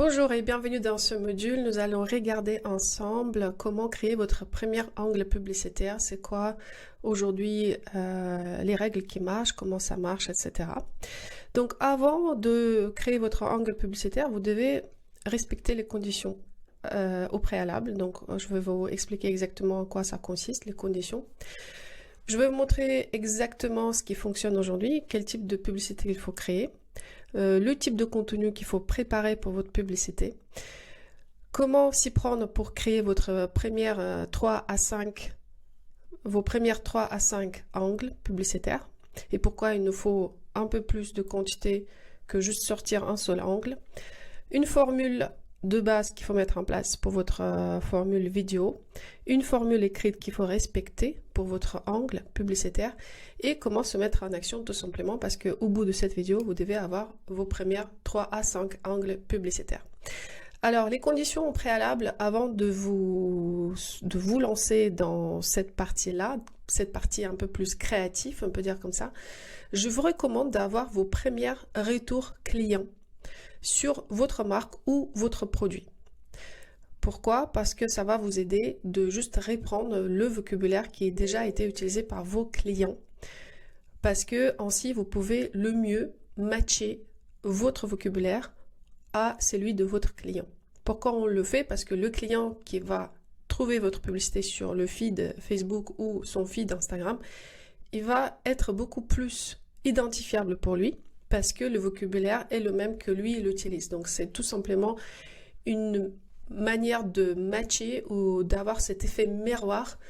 Bonjour et bienvenue dans ce module. Nous allons regarder ensemble comment créer votre premier angle publicitaire. C'est quoi aujourd'hui les règles qui marchent, comment ça marche, etc. Donc avant de créer votre angle publicitaire, vous devez respecter les conditions au préalable. Donc je vais vous expliquer exactement en quoi ça consiste, les conditions. Je vais vous montrer exactement ce qui fonctionne aujourd'hui, quel type de publicité il faut créer. Le type de contenu qu'il faut préparer pour votre publicité, comment s'y prendre pour créer votre première 3 à 5, vos premières 3 à 5 angles publicitaires et pourquoi il nous faut un peu plus de quantité que juste sortir un seul angle, une formule de base qu'il faut mettre en place pour votre formule vidéo, une formule écrite qu'il faut respecter pour votre angle publicitaire et comment se mettre en action tout simplement parce qu'au bout de cette vidéo, vous devez avoir vos premières 3 à 5 angles publicitaires. Alors, les conditions au préalable avant de vous lancer dans cette partie-là, cette partie un peu plus créative, on peut dire comme ça, je vous recommande d'avoir vos premiers retours clients sur votre marque ou votre produit. Pourquoi? Parce que ça va vous aider de juste reprendre le vocabulaire qui a déjà été utilisé par vos clients. Parce que ainsi, vous pouvez le mieux matcher votre vocabulaire à celui de votre client. Pourquoi on le fait? Parce que le client qui va trouver votre publicité sur le feed Facebook ou son feed Instagram, il va être beaucoup plus identifiable pour lui parce que le vocabulaire est le même que lui il utilise. Donc c'est tout simplement une manière de matcher ou d'avoir cet effet miroir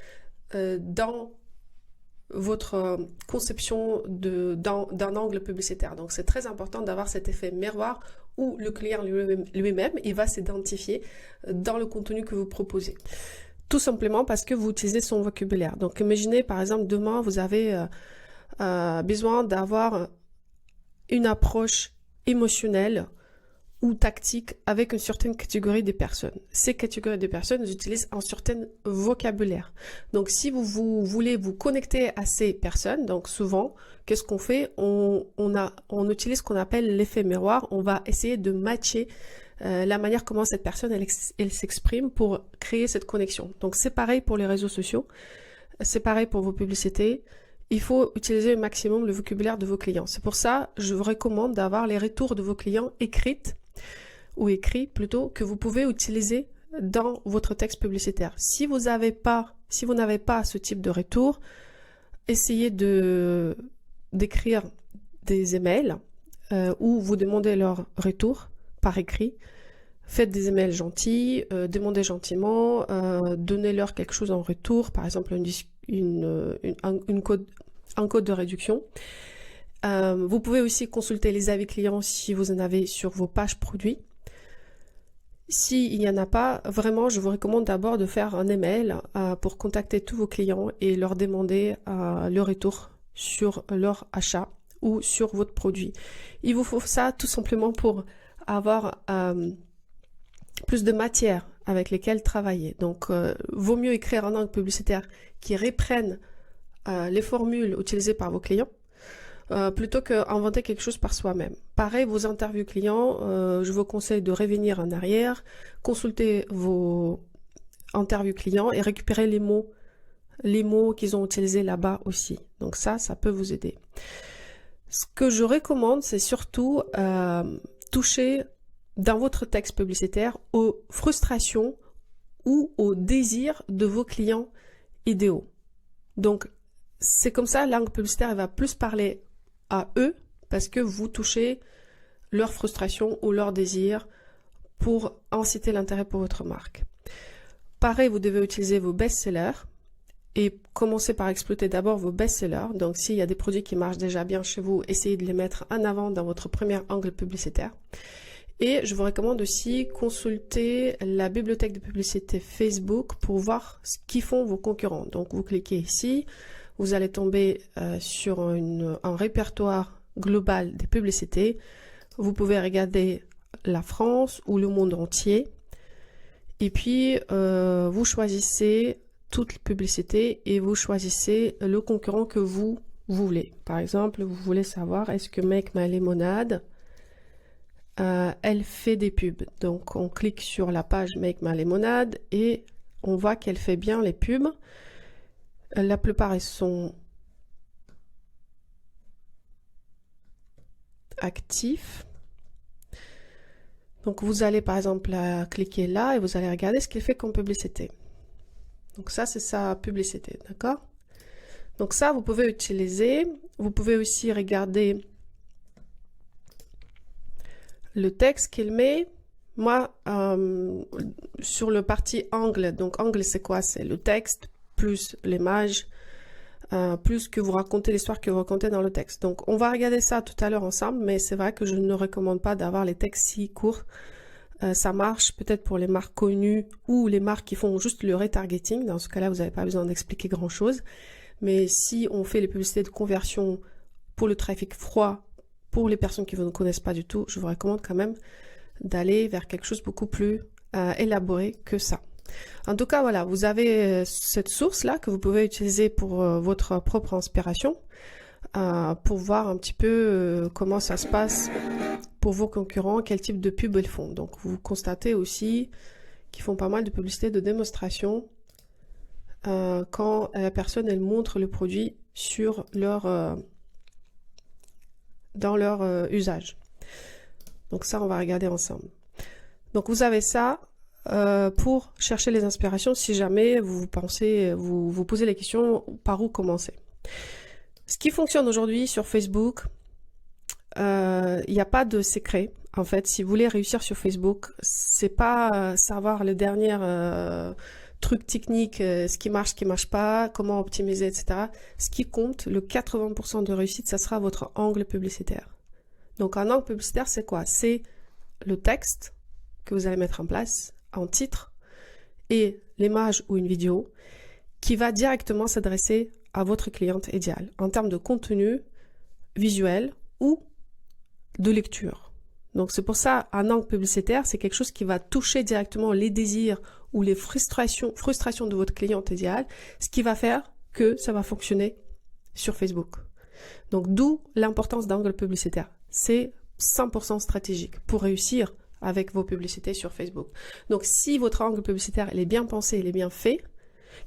dans votre conception d'un angle publicitaire. Donc c'est très important d'avoir cet effet miroir où le client lui-même il va s'identifier dans le contenu que vous proposez. Tout simplement parce que vous utilisez son vocabulaire. Donc imaginez par exemple demain vous avez besoin d'avoir une approche émotionnelle ou tactique avec une certaine catégorie de personnes. Ces catégories de personnes utilisent un certain vocabulaire. Donc si vous voulez vous connecter à ces personnes, donc souvent, qu'est-ce qu'on fait? On utilise ce qu'on appelle l'effet miroir. On va essayer de matcher la manière comment cette personne elle s'exprime pour créer cette connexion. Donc c'est pareil pour les réseaux sociaux, c'est pareil pour vos publicités. Il faut utiliser au maximum le vocabulaire de vos clients. C'est pour ça que je vous recommande d'avoir les retours de vos clients écrits plutôt, que vous pouvez utiliser dans votre texte publicitaire. Si vous n'avez pas ce type de retour, essayez d'écrire des emails où vous demandez leur retour par écrit. Faites des emails gentils, demandez gentiment, donnez-leur quelque chose en retour, par exemple un code de réduction. Vous pouvez aussi consulter les avis clients si vous en avez sur vos pages produits. S'il n'y en a pas, vraiment, je vous recommande d'abord de faire un email pour contacter tous vos clients et leur demander le retour sur leur achat ou sur votre produit. Il vous faut ça tout simplement pour avoir plus de matière avec lesquelles travailler. Donc, vaut mieux écrire un angle publicitaire qui reprenne les formules utilisées par vos clients plutôt qu'inventer quelque chose par soi-même. Pareil, vos interviews clients, je vous conseille de revenir en arrière, consulter vos interviews clients et récupérer les mots qu'ils ont utilisés là-bas aussi. Donc ça peut vous aider. Ce que je recommande, c'est surtout toucher dans votre texte publicitaire aux frustrations ou aux désirs de vos clients idéaux. Donc, c'est comme ça, l'angle publicitaire va plus parler à eux parce que vous touchez leurs frustrations ou leurs désirs pour inciter l'intérêt pour votre marque. Pareil, vous devez utiliser vos best-sellers et commencer par exploiter d'abord vos best-sellers. Donc, s'il y a des produits qui marchent déjà bien chez vous, essayez de les mettre en avant dans votre premier angle publicitaire. Et je vous recommande aussi consulter la bibliothèque de publicité Facebook pour voir ce qu'ils font vos concurrents. Donc vous cliquez ici, vous allez tomber sur un répertoire global des publicités. Vous pouvez regarder la France ou le monde entier. Et puis vous choisissez toutes les publicités et vous choisissez le concurrent que vous voulez. Par exemple, vous voulez savoir est-ce que Make My Lemonade elle fait des pubs. Donc on clique sur la page Make My Lemonade et on voit qu'elle fait bien les pubs. La plupart elles sont actifs. Donc vous allez par exemple cliquer là et vous allez regarder ce qu'elle fait comme publicité. Donc ça c'est sa publicité, d'accord? Donc ça vous pouvez utiliser. Vous pouvez aussi regarder le texte qu'il met. Moi, sur le parti angle, donc angle c'est quoi? C'est le texte plus l'image, plus que vous racontez l'histoire que vous racontez dans le texte. Donc on va regarder ça tout à l'heure ensemble, mais c'est vrai que je ne recommande pas d'avoir les textes si courts. Ça marche peut-être pour les marques connues ou les marques qui font juste le retargeting. Dans ce cas-là, vous n'avez pas besoin d'expliquer grand-chose. Mais si on fait les publicités de conversion pour le trafic froid, pour les personnes qui ne vous connaissent pas du tout, je vous recommande quand même d'aller vers quelque chose beaucoup plus élaboré que ça. En tout cas, voilà, vous avez cette source-là que vous pouvez utiliser pour votre propre inspiration, pour voir un petit peu comment ça se passe pour vos concurrents, quel type de pub ils font. Donc, vous constatez aussi qu'ils font pas mal de publicités de démonstration quand la personne, elle montre le produit sur leur, dans leur usage. Donc ça, on va regarder ensemble. Donc vous avez ça pour chercher les inspirations si jamais vous pensez, vous posez la question par où commencer. Ce qui fonctionne aujourd'hui sur Facebook, il n'y a pas de secret. En fait, si vous voulez réussir sur Facebook, c'est pas savoir le dernier truc technique, ce qui marche pas, comment optimiser, etc. Ce qui compte, le 80% de réussite, ça sera votre angle publicitaire. Donc un angle publicitaire, c'est quoi? C'est le texte que vous allez mettre en place, en titre, et l'image ou une vidéo qui va directement s'adresser à votre cliente idéale en termes de contenu visuel ou de lecture. Donc c'est pour ça, un angle publicitaire, c'est quelque chose qui va toucher directement les désirs ou les frustrations de votre cliente idéale, ce qui va faire que ça va fonctionner sur Facebook. Donc d'où l'importance d'angle publicitaire. C'est 100% stratégique pour réussir avec vos publicités sur Facebook. Donc si votre angle publicitaire il est bien pensé, il est bien fait,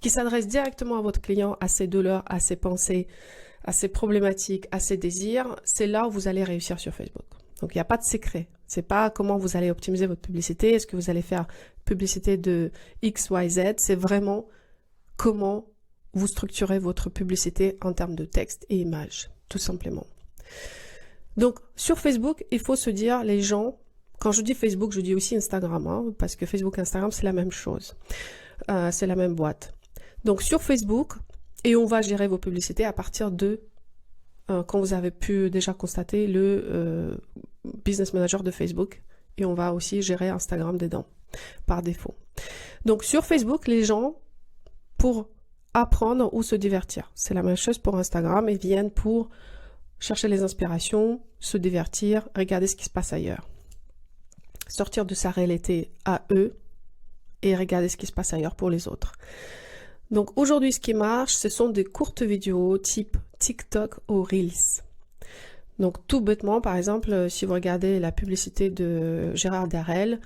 qui s'adresse directement à votre client, à ses douleurs, à ses pensées, à ses problématiques, à ses désirs, c'est là où vous allez réussir sur Facebook. Donc il n'y a pas de secret. C'est pas comment vous allez optimiser votre publicité, est-ce que vous allez faire publicité de X, Y, Z, c'est vraiment comment vous structurez votre publicité en termes de texte et image, tout simplement. Donc sur Facebook, il faut se dire, les gens, quand je dis Facebook, je dis aussi Instagram, hein, parce que Facebook et Instagram, c'est la même chose. C'est la même boîte. Donc sur Facebook, et on va gérer vos publicités à partir de, quand vous avez pu déjà constater le Business Manager de Facebook, et on va aussi gérer Instagram dedans, par défaut. Donc sur Facebook, les gens, pour apprendre ou se divertir, c'est la même chose pour Instagram, ils viennent pour chercher les inspirations, se divertir, regarder ce qui se passe ailleurs. Sortir de sa réalité à eux et regarder ce qui se passe ailleurs pour les autres. Donc aujourd'hui, ce qui marche, ce sont des courtes vidéos type TikTok ou Reels. Donc tout bêtement, par exemple, si vous regardez la publicité de Gérard Darel,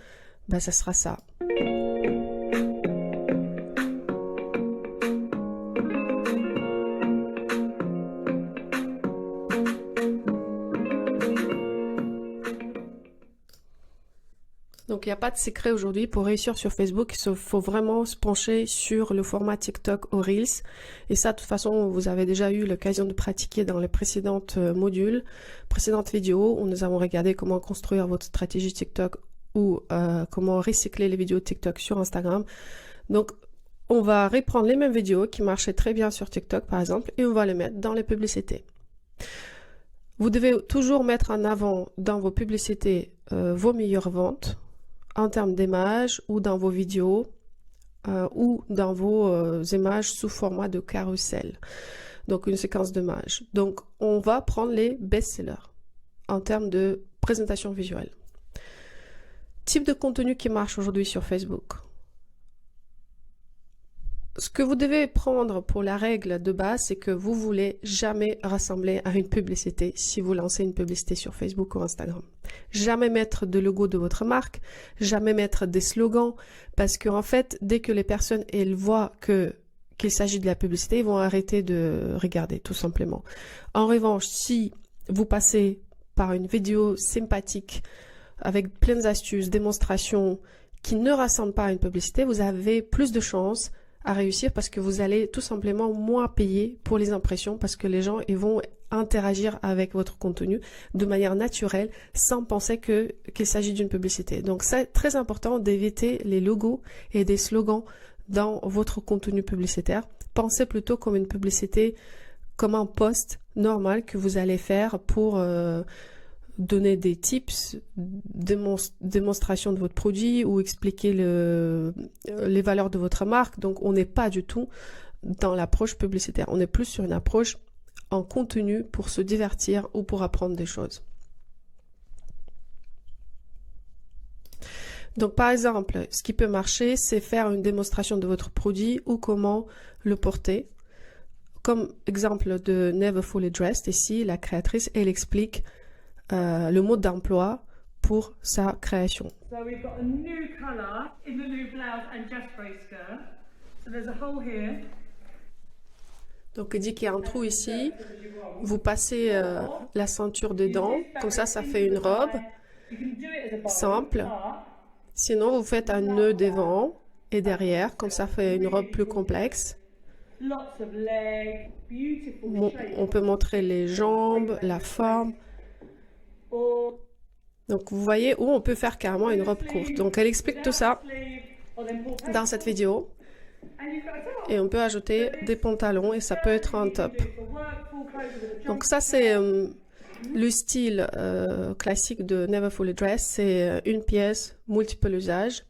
ben, ça sera ça. Donc il n'y a pas de secret aujourd'hui pour réussir sur Facebook, il faut vraiment se pencher sur le format TikTok ou Reels. Et ça, de toute façon, vous avez déjà eu l'occasion de pratiquer dans les précédentes modules, précédentes vidéos, où nous avons regardé comment construire votre stratégie TikTok ou comment recycler les vidéos TikTok sur Instagram. Donc on va reprendre les mêmes vidéos qui marchaient très bien sur TikTok par exemple, et on va les mettre dans les publicités. Vous devez toujours mettre en avant dans vos publicités vos meilleures ventes, en termes d'images ou dans vos vidéos ou dans vos images sous format de carrousel. Donc une séquence d'images. Donc on va prendre les best-sellers en termes de présentation visuelle. Type de contenu qui marche aujourd'hui sur Facebook. Ce que vous devez prendre pour la règle de base, c'est que vous voulez jamais rassembler à une publicité si vous lancez une publicité sur Facebook ou Instagram. Jamais mettre de logo de votre marque, jamais mettre des slogans, parce qu'en fait, dès que les personnes elles voient qu'il s'agit de la publicité, ils vont arrêter de regarder, tout simplement. En revanche, si vous passez par une vidéo sympathique avec plein d'astuces, démonstrations qui ne rassemblent pas à une publicité, vous avez plus de chances à réussir parce que vous allez tout simplement moins payer pour les impressions parce que les gens ils vont interagir avec votre contenu de manière naturelle sans penser qu'il s'agit d'une publicité. Donc c'est très important d'éviter les logos et des slogans dans votre contenu publicitaire. Pensez plutôt comme une publicité, comme un post normal que vous allez faire pour donner des tips, démonstration de votre produit ou expliquer les valeurs de votre marque. Donc on n'est pas du tout dans l'approche publicitaire, on est plus sur une approche en contenu pour se divertir ou pour apprendre des choses. Donc par exemple, ce qui peut marcher, c'est faire une démonstration de votre produit ou comment le porter. Comme exemple de Never Fully Dressed, ici la créatrice, elle explique le mode d'emploi pour sa création. So we've got a new colour in the new blouse and just grey skirt. So there's a hole here. Donc il dit qu'il y a un trou ici, vous passez la ceinture dedans, comme ça fait une robe simple. Sinon vous faites un nœud devant et derrière, comme ça fait une robe plus complexe. On peut montrer les jambes, la forme. Donc vous voyez où on peut faire carrément une robe courte. Donc elle explique tout ça dans cette vidéo. Et on peut ajouter des pantalons et ça peut être un top. Donc ça c'est le style classique de Never Fully Dressed. C'est une pièce, multiple usages.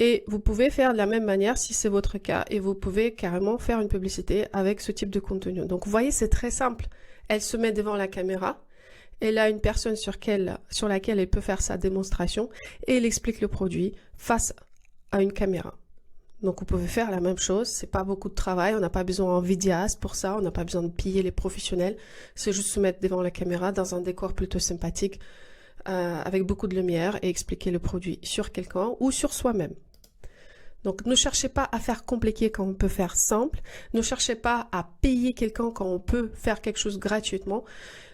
Et vous pouvez faire de la même manière si c'est votre cas. Et vous pouvez carrément faire une publicité avec ce type de contenu. Donc vous voyez c'est très simple. Elle se met devant la caméra. Elle a une personne sur laquelle elle peut faire sa démonstration et elle explique le produit face à une caméra. Donc vous pouvez faire la même chose, c'est pas beaucoup de travail, on n'a pas besoin d'un vidéaste pour ça, on n'a pas besoin de piller les professionnels, c'est juste se mettre devant la caméra dans un décor plutôt sympathique avec beaucoup de lumière et expliquer le produit sur quelqu'un ou sur soi-même. Donc ne cherchez pas à faire compliqué quand on peut faire simple, ne cherchez pas à payer quelqu'un quand on peut faire quelque chose gratuitement.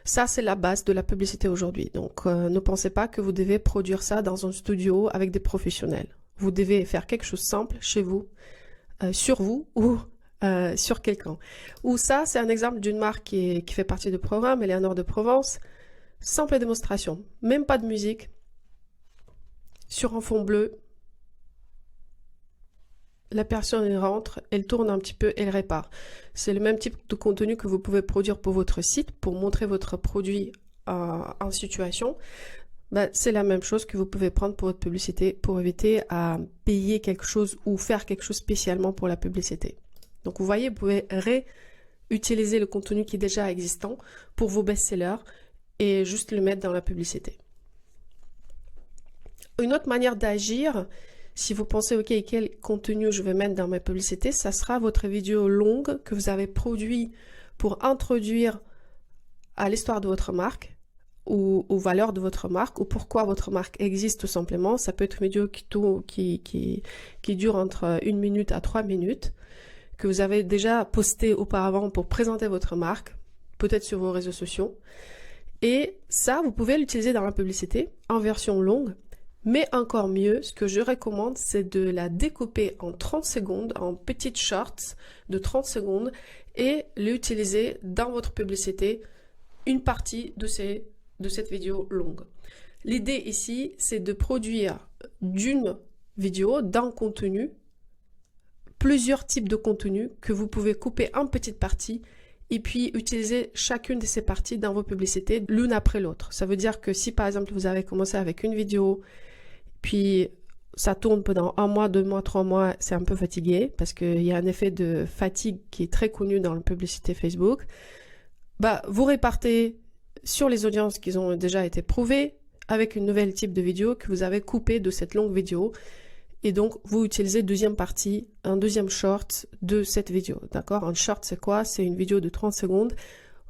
Ça, c'est la base de la publicité aujourd'hui. Donc, ne pensez pas que vous devez produire ça dans un studio avec des professionnels. Vous devez faire quelque chose de simple chez vous, sur vous ou sur quelqu'un. Ou ça, c'est un exemple d'une marque qui fait partie du programme, Eleanor de Provence. Simple démonstration, même pas de musique, sur un fond bleu. La personne elle rentre, elle tourne un petit peu, elle répare. C'est le même type de contenu que vous pouvez produire pour votre site, pour montrer votre produit en situation. C'est la même chose que vous pouvez prendre pour votre publicité, pour éviter à payer quelque chose ou faire quelque chose spécialement pour la publicité. Donc vous voyez, vous pouvez réutiliser le contenu qui est déjà existant pour vos best-sellers et juste le mettre dans la publicité. Une autre manière d'agir, si vous pensez, ok, quel contenu je vais mettre dans ma publicité, ça sera votre vidéo longue que vous avez produit pour introduire à l'histoire de votre marque ou aux valeurs de votre marque ou pourquoi votre marque existe tout simplement. Ça peut être une vidéo qui dure entre 1 minute à 3 minutes que vous avez déjà posté auparavant pour présenter votre marque, peut-être sur vos réseaux sociaux. Et ça, vous pouvez l'utiliser dans la publicité en version longue. Mais encore mieux, ce que je recommande, c'est de la découper en 30 secondes, en petites shorts de 30 secondes et l'utiliser dans votre publicité, une partie de cette vidéo longue. L'idée ici, c'est de produire d'une vidéo, d'un contenu, plusieurs types de contenus que vous pouvez couper en petites parties et puis utiliser chacune de ces parties dans vos publicités l'une après l'autre. Ça veut dire que si par exemple vous avez commencé avec une vidéo, puis ça tourne pendant 1 mois, 2 mois, 3 mois, c'est un peu fatigué parce qu'il y a un effet de fatigue qui est très connu dans la publicité Facebook. Vous répartez sur les audiences qui ont déjà été prouvées avec une nouvelle type de vidéo que vous avez coupée de cette longue vidéo Et donc, vous utilisez deuxième partie, un deuxième short de cette vidéo, d'accord? Un short, c'est quoi? C'est une vidéo de 30 secondes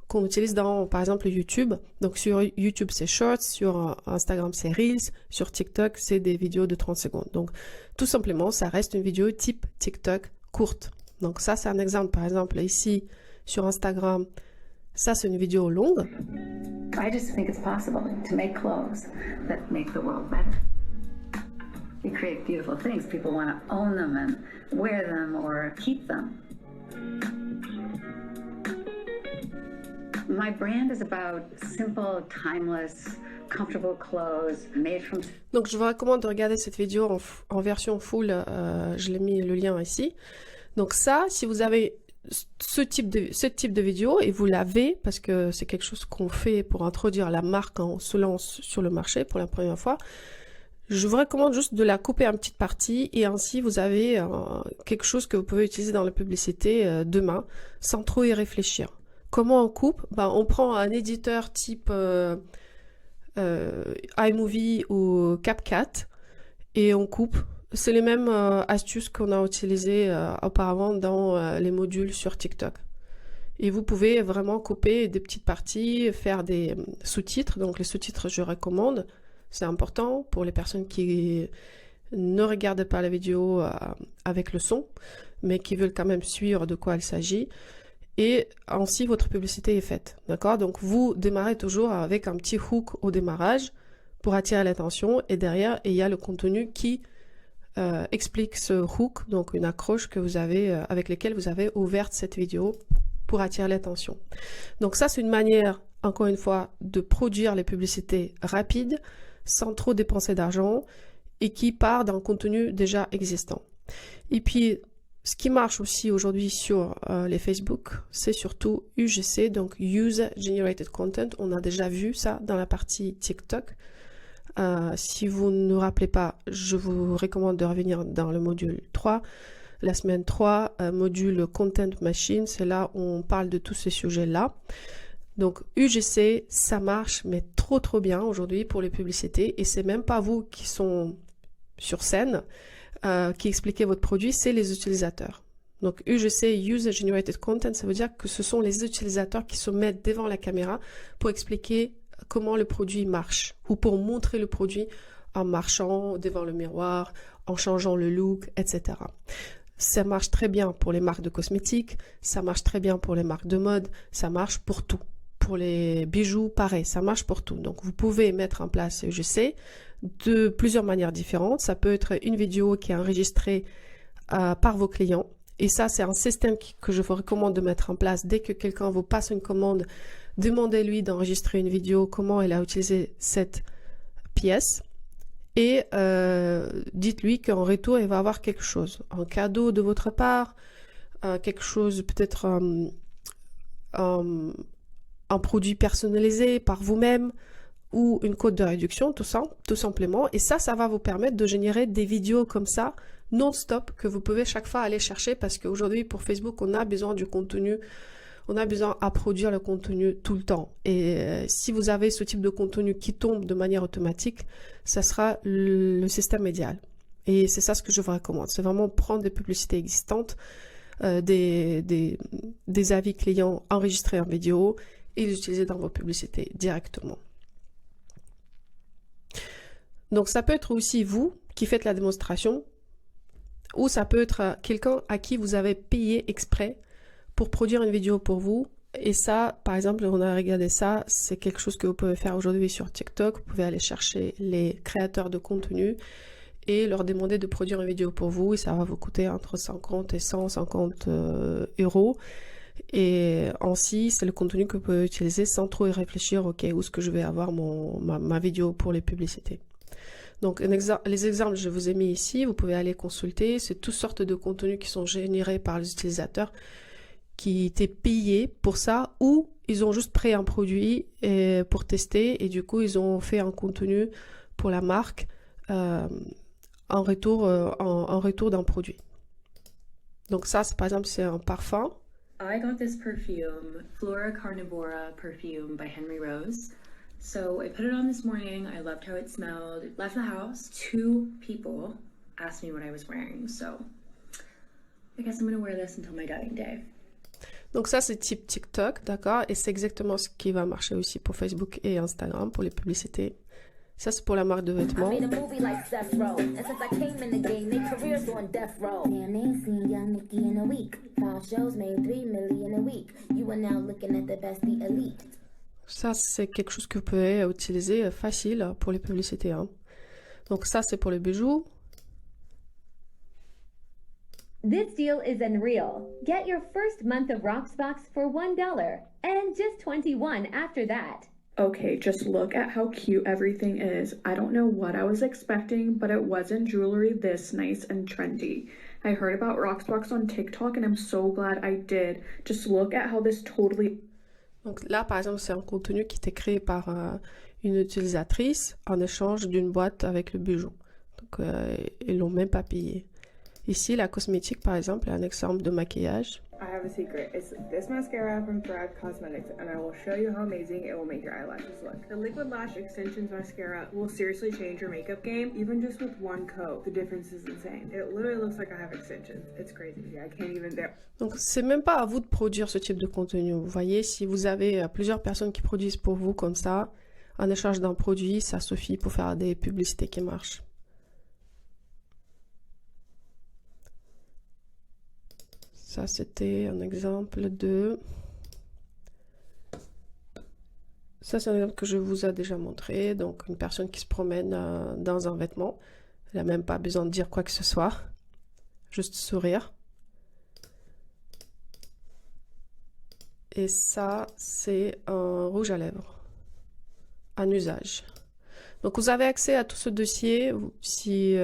qu'on utilise dans, par exemple, YouTube. Donc, sur YouTube, c'est Shorts, sur Instagram, c'est Reels, sur TikTok, c'est des vidéos de 30 secondes. Donc, tout simplement, ça reste une vidéo type TikTok courte. Donc, ça, c'est un exemple. Par exemple, ici, sur Instagram, ça, c'est une vidéo longue. I just think it's possible to make clothes that make the world better. You create beautiful things. People want to own them and wear them or keep them. My brand is about simple, timeless, comfortable clothes made from... Donc, je vous recommande de regarder cette vidéo en version full. Je l'ai mis le lien ici. Donc ça, si vous avez ce type de vidéo et vous l'avez, parce que c'est quelque chose qu'on fait pour introduire la marque quand on se lance sur le marché pour la première fois, je vous recommande juste de la couper en petites parties et ainsi vous avez quelque chose que vous pouvez utiliser dans la publicité demain sans trop y réfléchir. Comment on coupe? On prend un éditeur type iMovie ou CapCut et on coupe. C'est les mêmes astuces qu'on a utilisées auparavant dans les modules sur TikTok. Et vous pouvez vraiment couper des petites parties, faire des sous-titres. Donc les sous-titres, je recommande. C'est important pour les personnes qui ne regardent pas la vidéo avec le son, mais qui veulent quand même suivre de quoi il s'agit. Et ainsi, votre publicité est faite. D'accord? Donc vous démarrez toujours avec un petit hook au démarrage pour attirer l'attention. Et derrière, il y a le contenu qui explique ce hook, donc une accroche que vous avez, avec laquelle vous avez ouvert cette vidéo pour attirer l'attention. Donc ça, c'est une manière, encore une fois, de produire les publicités rapides, sans trop dépenser d'argent, et qui part d'un contenu déjà existant. Et puis, ce qui marche aussi aujourd'hui sur les Facebook, c'est surtout UGC, donc User Generated Content. On a déjà vu ça dans la partie TikTok. Si vous ne vous rappelez pas, je vous recommande de revenir dans le module 3, la semaine 3, module Content Machine, c'est là où on parle de tous ces sujets-là. Donc UGC, ça marche, mais trop bien aujourd'hui pour les publicités, et c'est même pas vous qui sont sur scène, qui expliquez votre produit, c'est les utilisateurs. Donc UGC, User Generated Content, ça veut dire que ce sont les utilisateurs qui se mettent devant la caméra pour expliquer comment le produit marche, ou pour montrer le produit en marchant devant le miroir, en changeant le look, etc. Ça marche très bien pour les marques de cosmétiques, ça marche très bien pour les marques de mode, ça marche pour tout. Pour les bijoux, pareil, ça marche pour tout. Donc vous pouvez mettre en place UGC de plusieurs manières différentes. Ça peut être une vidéo qui est enregistrée par vos clients. Et ça, c'est un système que je vous recommande de mettre en place. Dès que quelqu'un vous passe une commande, demandez-lui d'enregistrer une vidéo, comment elle a utilisé cette pièce. Et dites-lui qu'en retour, il va avoir quelque chose. Un cadeau de votre part, quelque chose, peut-être un produit personnalisé par vous-même, ou une code de réduction, tout simplement. Et ça va vous permettre de générer des vidéos comme ça, non-stop, que vous pouvez chaque fois aller chercher, parce qu'aujourd'hui, pour Facebook, on a besoin du contenu, on a besoin à produire le contenu tout le temps. Et si vous avez ce type de contenu qui tombe de manière automatique, ça sera le système idéal. Et c'est ça ce que je vous recommande. C'est vraiment prendre des publicités existantes, des avis clients enregistrés en vidéo, et les utiliser dans vos publicités directement. Donc ça peut être aussi vous qui faites la démonstration, ou ça peut être quelqu'un à qui vous avez payé exprès pour produire une vidéo pour vous. Et ça, par exemple, on a regardé ça, c'est quelque chose que vous pouvez faire aujourd'hui sur TikTok. Vous pouvez aller chercher les créateurs de contenu et leur demander de produire une vidéo pour vous, et ça va vous coûter entre 50 et 150 euros. Et ainsi, c'est le contenu que vous pouvez utiliser sans trop y réfléchir, ok, où est-ce que je vais avoir ma vidéo pour les publicités. Donc les exemples, je vous ai mis ici, vous pouvez aller consulter, c'est toutes sortes de contenus qui sont générés par les utilisateurs qui étaient payés pour ça, ou ils ont juste pris un produit pour tester, et du coup ils ont fait un contenu pour la marque en retour d'un produit. Donc ça, par exemple, c'est un parfum. I got this perfume, Flora Carnivora perfume by Henry Rose. So I put it on this morning. I loved how it smelled. Left the house. 2 people asked me what I was wearing. So I guess I'm gonna wear this until my dying day. Donc ça, c'est type TikTok, d'accord? Et c'est exactement ce qui va marcher aussi pour Facebook et Instagram, pour les publicités. Ça, c'est pour la marque de vêtements. Made a movie like Seth Row, and since I came in the game, they careers on death row. Damn, they ain't seen young Nicki in a week. 5 shows made 3 million a week. You are now looking at the best, the elite. Ça, c'est quelque chose que vous pouvez utiliser facile pour les publicités, hein. Donc ça, c'est pour les bijoux. This deal is unreal. Get your first month of Rocksbox for $1 and just $21 after that. Okay, just look at how cute everything is. I don't know what I was expecting, but it wasn't jewelry this nice and trendy. I heard about Rocksbox on TikTok and I'm so glad I did. Just look at how this totally... Donc là, par exemple, c'est un contenu qui était créé par une utilisatrice en échange d'une boîte avec le bijou. Donc, ils l'ont même pas payé. Ici, la cosmétique, par exemple, est un exemple de maquillage. I have a secret. It's this mascara from Thrive Cosmetics, and I will show you how amazing it will make your eyelashes look. The Liquid Lash Extensions Mascara will seriously change your makeup game, even just with one coat. The difference is insane. It literally looks like I have extensions. It's crazy. I can't even... Donc, c'est même pas à vous de produire ce type de contenu. Vous voyez, si vous avez plusieurs personnes qui produisent pour vous comme ça, en échange d'un produit, ça suffit pour faire des publicités qui marchent. Ça, c'était un exemple de... Ça, c'est un exemple que je vous ai déjà montré. Donc, une personne qui se promène dans un vêtement. Elle n'a même pas besoin de dire quoi que ce soit. Juste sourire. Et ça, c'est un rouge à lèvres. Un usage. Donc, vous avez accès à tout ce dossier. Si...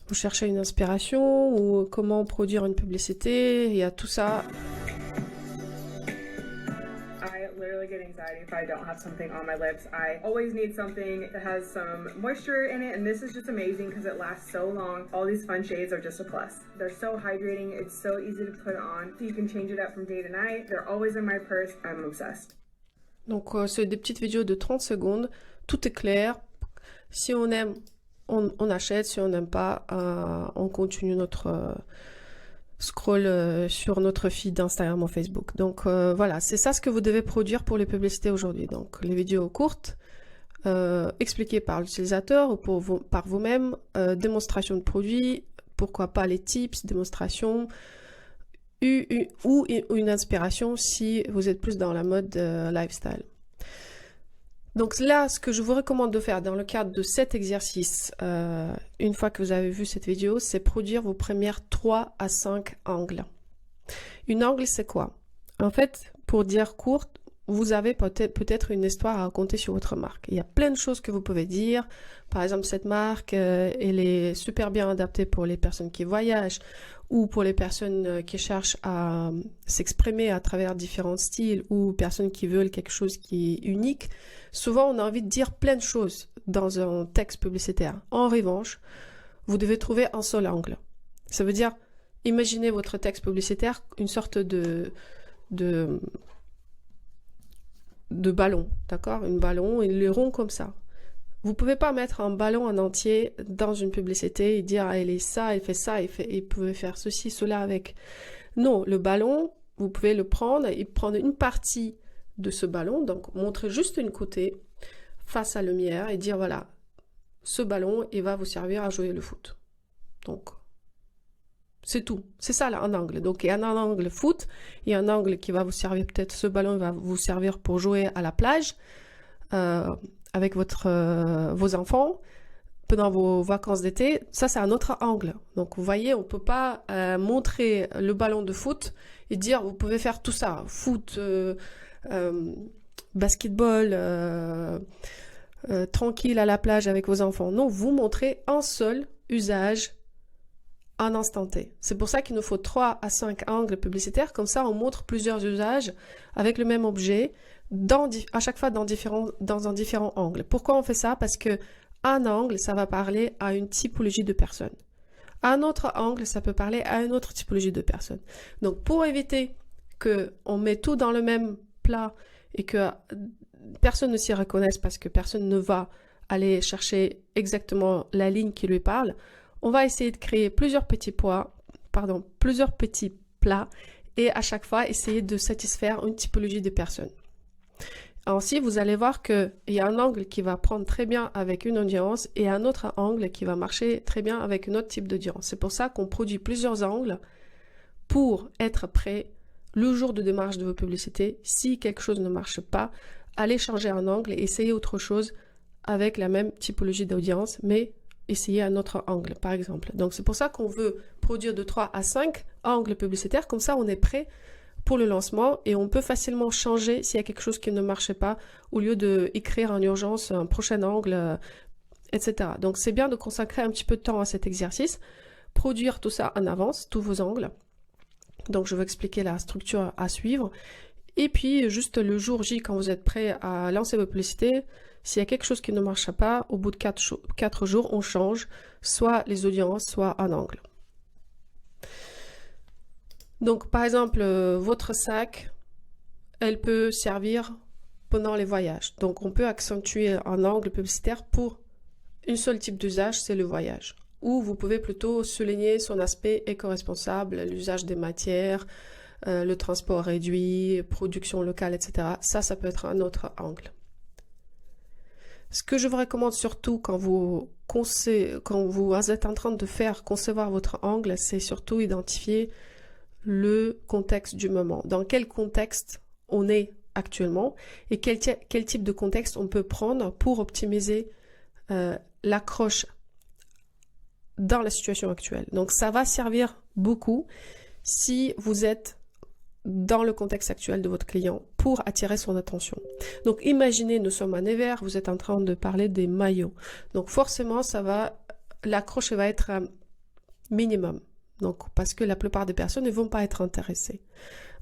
vous cherchez une inspiration ou comment produire une publicité, il y a tout ça. I literally get anxiety if I don't have something on my lips. I always need something that has some moisture in it, and this is just amazing because it lasts so long. All these fun shades are just a plus. They're so hydrating, it's so easy to put on. So you can change it up from day to night. They're always in my purse. I'm obsessed. Donc c'est des petites vidéos de 30 secondes. Tout est clair. Si on aime, on achète, si on n'aime pas, on continue notre scroll sur notre feed d'Instagram ou Facebook. Donc voilà, c'est ça ce que vous devez produire pour les publicités aujourd'hui. Donc les vidéos courtes, expliquées par l'utilisateur ou par vous-même, démonstration de produits, pourquoi pas les tips, démonstration, ou une inspiration si vous êtes plus dans la mode lifestyle. Donc là, ce que je vous recommande de faire dans le cadre de cet exercice, une fois que vous avez vu cette vidéo, c'est produire vos premières 3 à 5 angles. Une angle, c'est quoi? En fait, pour dire courte, vous avez peut-être une histoire à raconter sur votre marque. Il y a plein de choses que vous pouvez dire. Par exemple, cette marque, elle est super bien adaptée pour les personnes qui voyagent ou pour les personnes qui cherchent à s'exprimer à travers différents styles ou personnes qui veulent quelque chose qui est unique. Souvent, on a envie de dire plein de choses dans un texte publicitaire. En revanche, vous devez trouver un seul angle. Ça veut dire, imaginez votre texte publicitaire une sorte de ballon, d'accord? Un ballon, il est rond comme ça. Vous pouvez pas mettre un ballon en entier dans une publicité et dire, ah, elle est ça, elle fait ça, et pouvez faire ceci, cela avec. Non, le ballon, vous pouvez le prendre et prendre une partie de ce ballon, donc montrer juste une côté face à la lumière et dire, voilà, ce ballon, il va vous servir à jouer le foot. Donc, c'est tout. C'est ça, là, un angle. Donc, il y a un angle foot, il y a un angle qui va vous servir, peut-être ce ballon va vous servir pour jouer à la plage avec vos enfants pendant vos vacances d'été. Ça, c'est un autre angle. Donc, vous voyez, on ne peut pas montrer le ballon de foot et dire, vous pouvez faire tout ça. Foot, basketball, tranquille à la plage avec vos enfants. Non, vous montrez un seul usage un instant T. C'est pour ça qu'il nous faut 3 à 5 angles publicitaires. Comme ça, on montre plusieurs usages avec le même objet, à chaque fois dans un différent angle. Pourquoi on fait ça? Parce que un angle, ça va parler à une typologie de personnes. Un autre angle, ça peut parler à une autre typologie de personnes. Donc, pour éviter qu'on met tout dans le même plat et que personne ne s'y reconnaisse parce que personne ne va aller chercher exactement la ligne qui lui parle. On va essayer de créer plusieurs petits plats et à chaque fois essayer de satisfaire une typologie de personnes. Ainsi, vous allez voir qu'il y a un angle qui va prendre très bien avec une audience et un autre angle qui va marcher très bien avec un autre type d'audience. C'est pour ça qu'on produit plusieurs angles pour être prêt le jour de démarrage de vos publicités. Si quelque chose ne marche pas, allez changer un angle et essayez autre chose avec la même typologie d'audience, mais essayez un autre angle, par exemple. Donc, c'est pour ça qu'on veut produire de 3 à 5 angles publicitaires. Comme ça, on est prêt pour le lancement et on peut facilement changer s'il y a quelque chose qui ne marchait pas au lieu d'écrire en urgence un prochain angle, etc. Donc, c'est bien de consacrer un petit peu de temps à cet exercice, produire tout ça en avance, tous vos angles. Donc, je vais expliquer la structure à suivre. Et puis, juste le jour J, quand vous êtes prêt à lancer vos publicités, s'il y a quelque chose qui ne marche pas, au bout de 4 jours, on change soit les audiences, soit un angle. Donc, par exemple, votre sac, elle peut servir pendant les voyages. Donc, on peut accentuer un angle publicitaire pour un seul type d'usage, c'est le voyage. Ou vous pouvez plutôt souligner son aspect éco-responsable, l'usage des matières, le transport réduit, production locale, etc. Ça peut être un autre angle. Ce que je vous recommande surtout quand vous êtes en train de concevoir votre angle, c'est surtout identifier le contexte du moment. Dans quel contexte on est actuellement et quel type de contexte on peut prendre pour optimiser l'accroche dans la situation actuelle. Donc ça va servir beaucoup si vous êtes dans le contexte actuel de votre client pour attirer son attention. Donc imaginez, nous sommes en hiver, vous êtes en train de parler des maillots. Donc forcément, l'accroche va être minimum. Donc parce que la plupart des personnes ne vont pas être intéressées.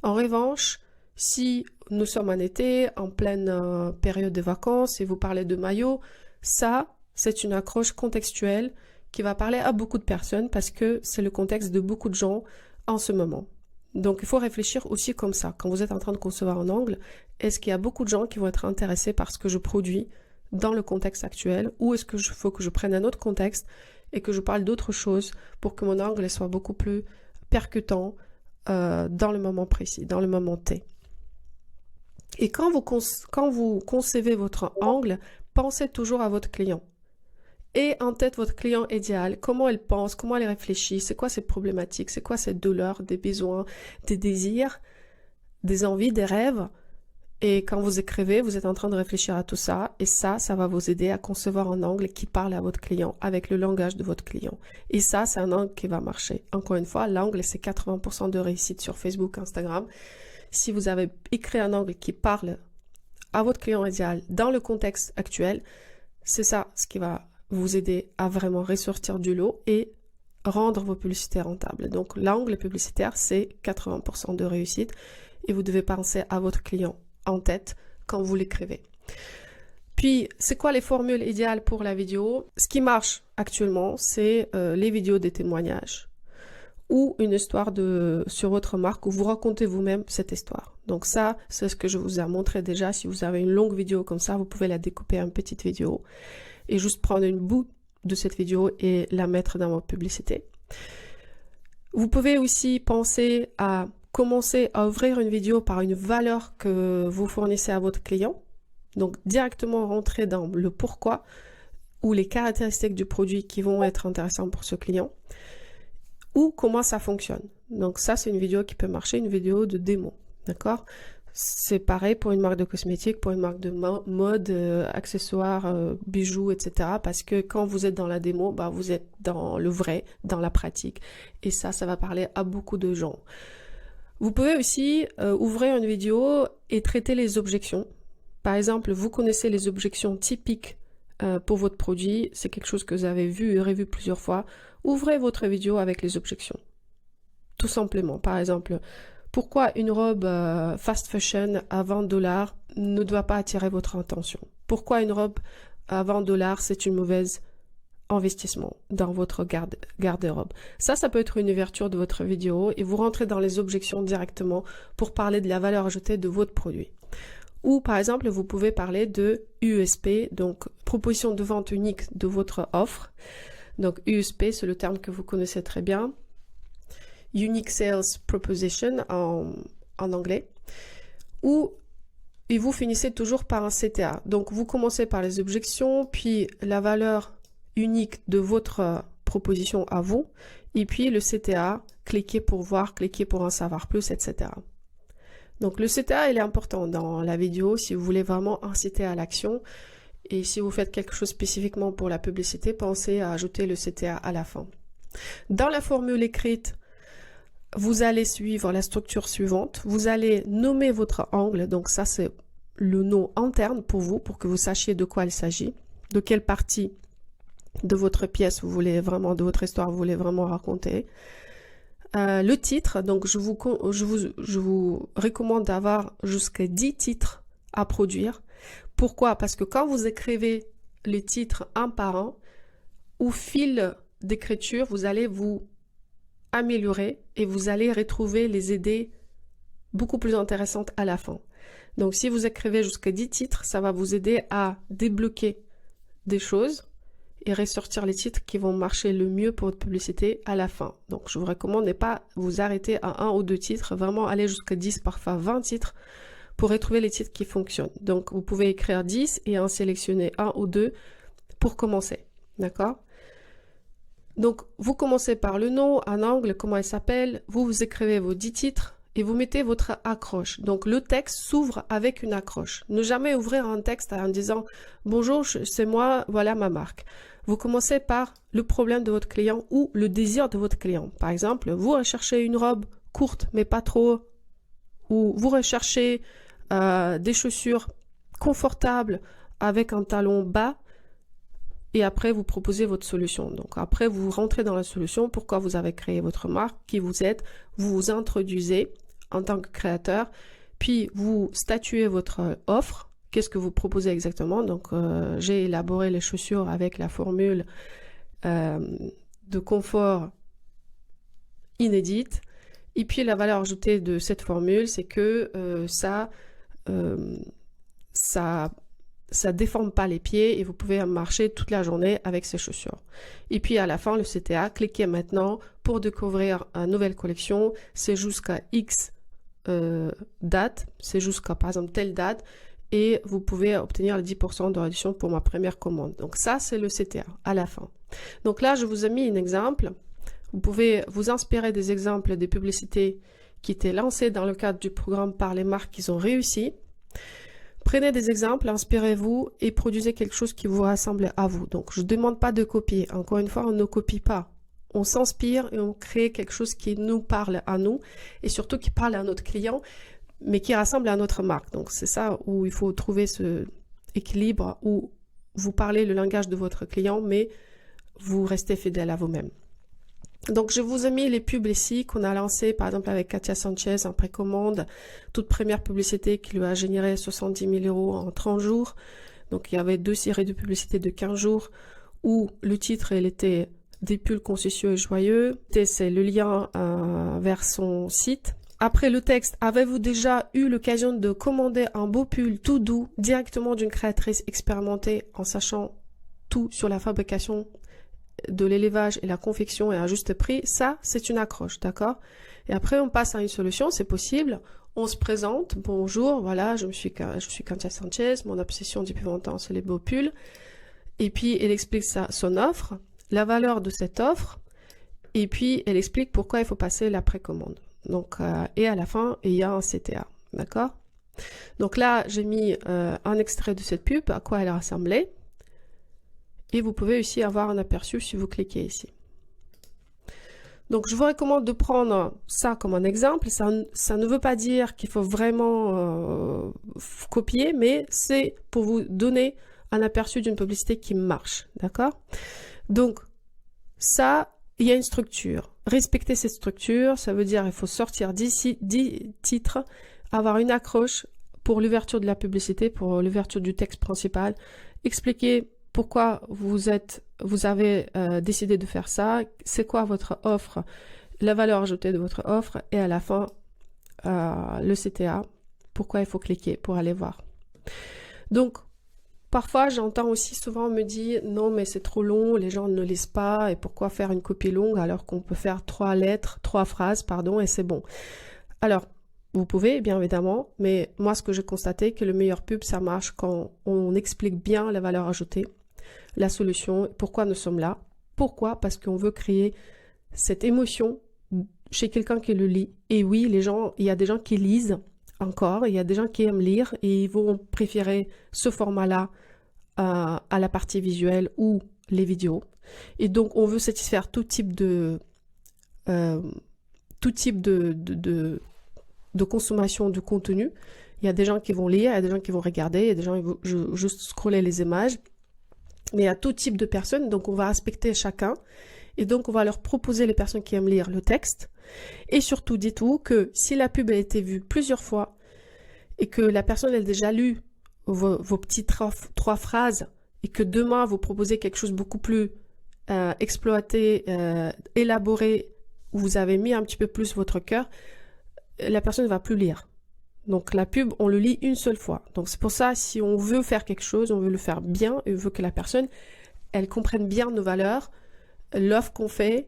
En revanche, si nous sommes en été, en pleine période de vacances et vous parlez de maillots, ça, c'est une accroche contextuelle qui va parler à beaucoup de personnes parce que c'est le contexte de beaucoup de gens en ce moment. Donc, il faut réfléchir aussi comme ça. Quand vous êtes en train de concevoir un angle, est-ce qu'il y a beaucoup de gens qui vont être intéressés par ce que je produis dans le contexte actuel ou est-ce qu'il faut que je prenne un autre contexte et que je parle d'autre chose pour que mon angle soit beaucoup plus percutant dans le moment précis, dans le moment T. Et quand vous concevez votre angle, pensez toujours à votre client. Et en tête votre client idéal, comment elle pense, comment elle réfléchit, c'est quoi ses problématiques, c'est quoi ses douleurs, des besoins, des désirs, des envies, des rêves. Et quand vous écrivez, vous êtes en train de réfléchir à tout ça et ça va vous aider à concevoir un angle qui parle à votre client avec le langage de votre client. Et ça, c'est un angle qui va marcher. Encore une fois, l'angle, c'est 80% de réussite sur Facebook, Instagram. Si vous avez écrit un angle qui parle à votre client idéal dans le contexte actuel, c'est ça ce qui va vous aider à vraiment ressortir du lot et rendre vos publicités rentables. Donc l'angle publicitaire, c'est 80% de réussite et vous devez penser à votre client en tête quand vous l'écrivez. Puis, c'est quoi les formules idéales pour la vidéo? Ce qui marche actuellement, c'est les vidéos des témoignages ou une histoire sur votre marque où vous racontez vous-même cette histoire. Donc ça, c'est ce que je vous ai montré déjà. Si vous avez une longue vidéo comme ça, vous pouvez la découper en petites vidéos et juste prendre une bout de cette vidéo et la mettre dans votre publicité. Vous pouvez aussi penser à commencer à ouvrir une vidéo par une valeur que vous fournissez à votre client. Donc directement rentrer dans le pourquoi ou les caractéristiques du produit qui vont être intéressantes pour ce client ou comment ça fonctionne. Donc ça, c'est une vidéo qui peut marcher, une vidéo de démo, d'accord? C'est pareil pour une marque de cosmétiques, pour une marque de mode, accessoires, bijoux, etc. Parce que quand vous êtes dans la démo, vous êtes dans le vrai, dans la pratique. Et ça va parler à beaucoup de gens. Vous pouvez aussi ouvrir une vidéo et traiter les objections. Par exemple, vous connaissez les objections typiques pour votre produit. C'est quelque chose que vous avez vu et revu plusieurs fois. Ouvrez votre vidéo avec les objections. Tout simplement. Par exemple, pourquoi une robe fast fashion à $20 ne doit pas attirer votre attention? Pourquoi une robe à $20 c'est une mauvaise investissement dans votre garde-robe? Ça peut être une ouverture de votre vidéo et vous rentrez dans les objections directement pour parler de la valeur ajoutée de votre produit. Ou par exemple, vous pouvez parler de USP, donc proposition de vente unique de votre offre. Donc USP, c'est le terme que vous connaissez très bien. Unique Sales Proposition en anglais. Et vous finissez toujours par un CTA. Donc vous commencez par les objections, puis la valeur unique de votre proposition à vous, et puis le CTA, cliquez pour voir, cliquez pour en savoir plus, etc. Donc le CTA, il est important dans la vidéo si vous voulez vraiment inciter à l'action. Et si vous faites quelque chose spécifiquement pour la publicité, pensez à ajouter le CTA à la fin. Dans la formule écrite, vous allez suivre la structure suivante. Vous allez nommer votre angle. Donc ça, c'est le nom interne pour vous, pour que vous sachiez de quoi il s'agit, de quelle partie de votre pièce vous voulez vraiment, de votre histoire vous voulez vraiment raconter. Le titre, donc je vous recommande d'avoir jusqu'à 10 titres à produire. Pourquoi? Parce que quand vous écrivez les titres un par un, au fil d'écriture, vous allez vous améliorer et vous allez retrouver les idées beaucoup plus intéressantes à la fin. Donc si vous écrivez jusqu'à 10 titres, ça va vous aider à débloquer des choses et ressortir les titres qui vont marcher le mieux pour votre publicité à la fin. Donc je vous recommande de ne pas vous arrêter à 1 ou 2 titres, vraiment aller jusqu'à 10, parfois 20 titres pour retrouver les titres qui fonctionnent. Donc vous pouvez écrire 10 et en sélectionner 1 ou 2 pour commencer. D'accord? Donc vous commencez par le nom, un angle, comment il s'appelle, vous écrivez vos 10 titres et vous mettez votre accroche. Donc le texte s'ouvre avec une accroche. Ne jamais ouvrir un texte en disant « Bonjour, c'est moi, voilà ma marque ». Vous commencez par le problème de votre client ou le désir de votre client. Par exemple, vous recherchez une robe courte mais pas trop, ou vous recherchez des chaussures confortables avec un talon bas, et après vous proposez votre solution. Donc après vous rentrez dans la solution, pourquoi vous avez créé votre marque, qui vous êtes, vous vous introduisez en tant que créateur, puis vous statuez votre offre, qu'est-ce que vous proposez exactement. Donc j'ai élaboré les chaussures avec la formule de confort inédite, et puis la valeur ajoutée de cette formule, c'est que ça déforme pas les pieds et vous pouvez marcher toute la journée avec ces chaussures. Et puis à la fin, le CTA, cliquez maintenant pour découvrir une nouvelle collection. C'est jusqu'à X date, c'est jusqu'à par exemple telle date, et vous pouvez obtenir les 10% de réduction pour ma première commande. Donc ça, c'est le CTA à la fin. Donc là, je vous ai mis un exemple. Vous pouvez vous inspirer des exemples des publicités qui étaient lancées dans le cadre du programme par les marques qui ont réussi. Prenez des exemples, inspirez-vous et produisez quelque chose qui vous ressemble à vous. Donc, je ne demande pas de copier. Encore une fois, on ne copie pas. On s'inspire et on crée quelque chose qui nous parle à nous et surtout qui parle à notre client, mais qui rassemble à notre marque. Donc, c'est ça où il faut trouver ce équilibre où vous parlez le langage de votre client, mais vous restez fidèle à vous-même. Donc, je vous ai mis les pubs ici qu'on a lancées, par exemple avec Katia Sanchez en précommande, toute première publicité qui lui a généré 70 000 € en 30 jours. Donc, il y avait 2 séries de publicités de 15 jours où le titre, il était des pulls consciencieux et joyeux. C'est le lien vers son site. Après le texte, avez-vous déjà eu l'occasion de commander un beau pull tout doux directement d'une créatrice expérimentée en sachant tout sur la fabrication de l'élevage et la confection et à juste prix? Ça, c'est une accroche, d'accord? Et après, on passe à une solution, c'est possible. On se présente, bonjour, voilà, je suis Katia Sanchez, mon obsession depuis 20 ans, c'est les beaux pulls. Et puis, elle explique son offre, la valeur de cette offre, et puis elle explique pourquoi il faut passer la précommande. Donc, et à la fin, il y a un CTA, d'accord? Donc là, j'ai mis un extrait de cette pub, à quoi elle ressemblait. Et vous pouvez aussi avoir un aperçu si vous cliquez ici. Donc, je vous recommande de prendre ça comme un exemple. Ça ne veut pas dire qu'il faut vraiment copier, mais c'est pour vous donner un aperçu d'une publicité qui marche, d'accord? Donc, ça, il y a une structure. Respecter cette structure, ça veut dire qu'il faut sortir 10 titres, avoir une accroche pour l'ouverture de la publicité, pour l'ouverture du texte principal, expliquer pourquoi vous avez décidé de faire ça, c'est quoi votre offre, la valeur ajoutée de votre offre, et à la fin, le CTA, pourquoi il faut cliquer pour aller voir. Donc, parfois, j'entends aussi souvent on me dit non, mais c'est trop long, les gens ne lisent pas, et pourquoi faire une copie longue alors qu'on peut faire 3 phrases, pardon, et c'est bon. Alors, vous pouvez, bien évidemment, mais moi, ce que j'ai constaté, que le meilleur pub, ça marche quand on explique bien la valeur ajoutée, la solution, pourquoi nous sommes là. Pourquoi? Parce qu'on veut créer cette émotion chez quelqu'un qui le lit. Et oui, il y a des gens qui lisent encore, il y a des gens qui aiment lire et ils vont préférer ce format-là à la partie visuelle ou les vidéos. Et donc, on veut satisfaire tout type de consommation de contenu. Il y a des gens qui vont lire, il y a des gens qui vont regarder, il y a des gens qui vont juste scroller les images. Mais il y a tout type de personnes, donc on va respecter chacun. Et donc, on va leur proposer, les personnes qui aiment lire, le texte. Et surtout, dites-vous que si la pub a été vue plusieurs fois et que la personne a déjà lu vos petites 3 phrases et que demain, vous proposez quelque chose beaucoup plus exploité, élaboré, où vous avez mis un petit peu plus votre cœur, la personne ne va plus lire. Donc la pub, on le lit une seule fois. Donc c'est pour ça, si on veut faire quelque chose, on veut le faire bien, et on veut que la personne, elle comprenne bien nos valeurs, l'offre qu'on fait,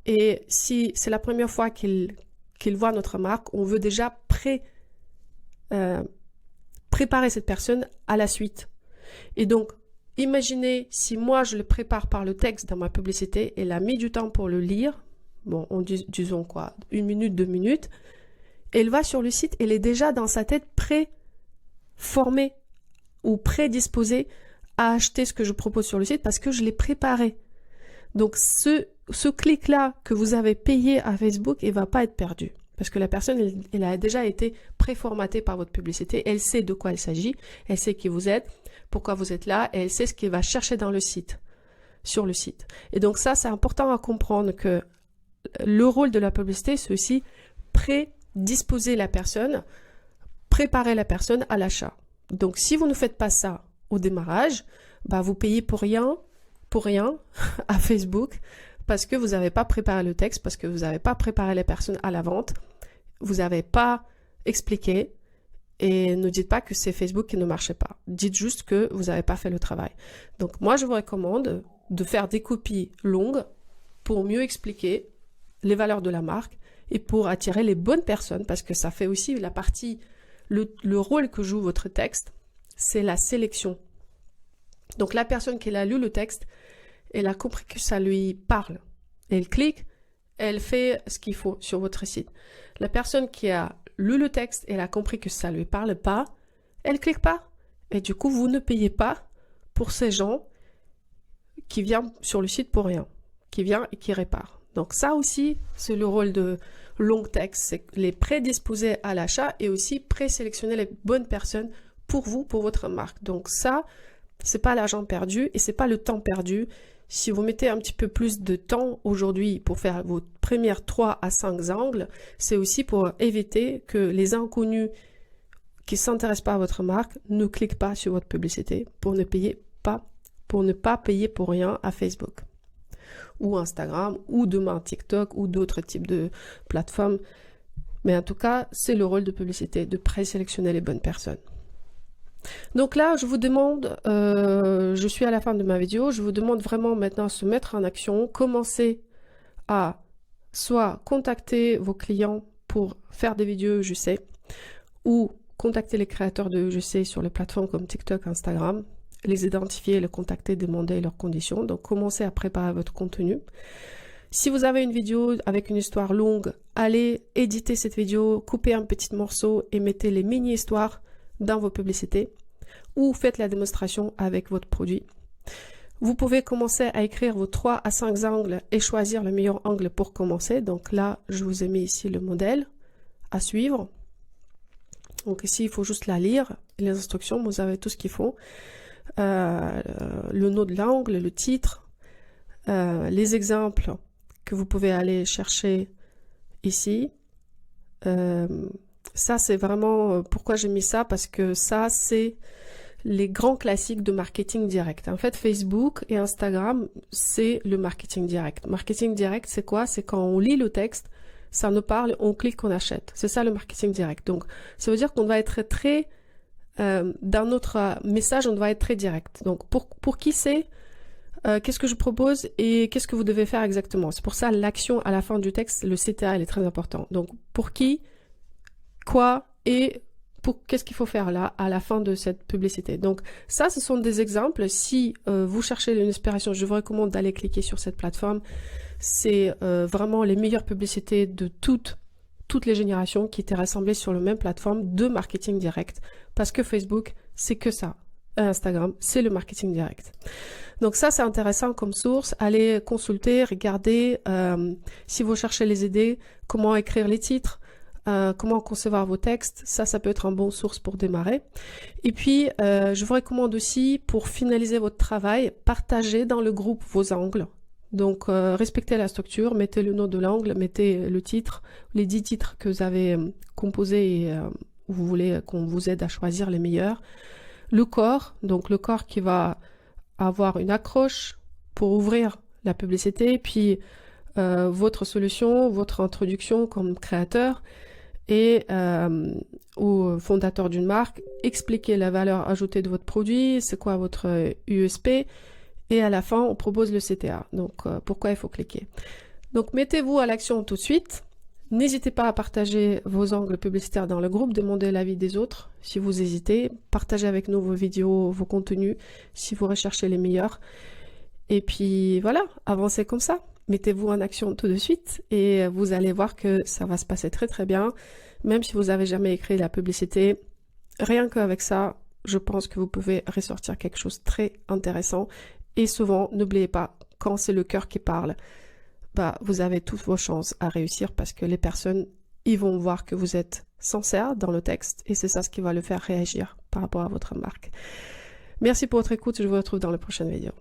et si c'est la première fois qu'il voit notre marque, on veut déjà préparer cette personne à la suite. Et donc, imaginez si moi je le prépare par le texte dans ma publicité, elle a mis du temps pour le lire, bon, disons quoi, 1 minute, 2 minutes, elle va sur le site, elle est déjà dans sa tête pré-formée ou prédisposée à acheter ce que je propose sur le site parce que je l'ai préparé. Donc ce clic-là que vous avez payé à Facebook, il ne va pas être perdu. Parce que la personne, elle a déjà été préformatée par votre publicité, elle sait de quoi il s'agit, elle sait qui vous êtes, pourquoi vous êtes là, et elle sait ce qu'elle va chercher dans le site, sur le site. Et donc ça, c'est important à comprendre que le rôle de la publicité, c'est aussi prédisposer la personne, préparer la personne à l'achat. Donc si vous ne faites pas ça au démarrage, bah, vous payez pour rien à Facebook parce que vous n'avez pas préparé le texte, parce que vous n'avez pas préparé les personnes à la vente, vous n'avez pas expliqué, et ne dites pas que c'est Facebook qui ne marchait pas. Dites juste que vous n'avez pas fait le travail. Donc moi, je vous recommande de faire des copies longues pour mieux expliquer les valeurs de la marque et pour attirer les bonnes personnes, parce que ça fait aussi la partie, le rôle que joue votre texte, c'est la sélection. Donc la personne qui a lu le texte, elle a compris que ça lui parle. Elle clique, elle fait ce qu'il faut sur votre site. La personne qui a lu le texte, elle a compris que ça ne lui parle pas, elle clique pas. Et du coup, vous ne payez pas pour ces gens qui viennent sur le site pour rien, qui viennent et qui réparent. Donc ça aussi, c'est le rôle de long texte, c'est les prédisposer à l'achat et aussi présélectionner les bonnes personnes pour vous, pour votre marque. Donc ça, c'est pas l'argent perdu et c'est pas le temps perdu. Si vous mettez un petit peu plus de temps aujourd'hui pour faire vos premières 3 à 5 angles, c'est aussi pour éviter que les inconnus qui ne s'intéressent pas à votre marque ne cliquent pas sur votre publicité pour ne pas payer pour rien à Facebook ou Instagram ou demain TikTok ou d'autres types de plateformes. Mais en tout cas, c'est le rôle de publicité, de présélectionner les bonnes personnes. Donc là, je vous demande, je suis à la fin de ma vidéo, je vous demande vraiment maintenant de se mettre en action, commencer à soit contacter vos clients pour faire des vidéos UGC ou contacter les créateurs de UGC sur les plateformes comme TikTok, Instagram, les identifier, les contacter, demander leurs conditions. Donc commencez à préparer votre contenu. Si vous avez une vidéo avec une histoire longue, allez éditer cette vidéo, coupez un petit morceau et mettez les mini-histoires dans vos publicités ou faites la démonstration avec votre produit. Vous pouvez commencer à écrire vos 3 à 5 angles et choisir le meilleur angle pour commencer. Donc là, je vous ai mis ici le modèle à suivre. Donc ici, il faut juste la lire. Les instructions, vous avez tout ce qu'il faut. Le nom de l'angle, le titre, les exemples que vous pouvez aller chercher ici. Ça, c'est vraiment pourquoi j'ai mis ça, parce que ça, c'est les grands classiques de marketing direct. En fait, Facebook et Instagram, c'est le marketing direct. Marketing direct, c'est quoi? C'est quand on lit le texte, ça nous parle, on clique, on achète. C'est ça le marketing direct. Donc, ça veut dire qu'on va être très dans notre message, on doit être très direct. Donc, pour qui c'est, qu'est-ce que je propose et qu'est-ce que vous devez faire exactement. C'est pour ça l'action à la fin du texte, le CTA, elle est très important. Donc, pour qui, quoi et qu'est-ce qu'il faut faire là à la fin de cette publicité. Donc ça, ce sont des exemples. Si vous cherchez une inspiration, je vous recommande d'aller cliquer sur cette plateforme. C'est vraiment les meilleures publicités de toutes les générations qui étaient rassemblées sur la même plateforme de marketing direct. Parce que Facebook, c'est que ça. Instagram, c'est le marketing direct. Donc ça, c'est intéressant comme source. Allez consulter, regarder si vous cherchez les idées, comment écrire les titres, comment concevoir vos textes, ça peut être une bonne source pour démarrer. Et puis, je vous recommande aussi, pour finaliser votre travail, partagez dans le groupe vos angles. Donc, respectez la structure, mettez le nom de l'angle, mettez le titre, les 10 titres que vous avez composés et vous voulez qu'on vous aide à choisir les meilleurs. Le corps, donc le corps qui va avoir une accroche pour ouvrir la publicité, puis votre solution, votre introduction comme créateur, et au fondateur d'une marque, expliquer la valeur ajoutée de votre produit, c'est quoi votre USP, et à la fin, on propose le CTA. Donc, pourquoi il faut cliquer. Donc, mettez-vous à l'action tout de suite. N'hésitez pas à partager vos angles publicitaires dans le groupe, demandez l'avis des autres si vous hésitez, partagez avec nous vos vidéos, vos contenus, si vous recherchez les meilleurs. Et puis, voilà, avancez comme ça. Mettez-vous en action tout de suite et vous allez voir que ça va se passer très très bien. Même si vous n'avez jamais écrit la publicité, rien qu'avec ça, je pense que vous pouvez ressortir quelque chose de très intéressant. Et souvent, n'oubliez pas, quand c'est le cœur qui parle, vous avez toutes vos chances à réussir parce que les personnes, ils vont voir que vous êtes sincère dans le texte et c'est ça ce qui va le faire réagir par rapport à votre marque. Merci pour votre écoute, je vous retrouve dans la prochaine vidéo.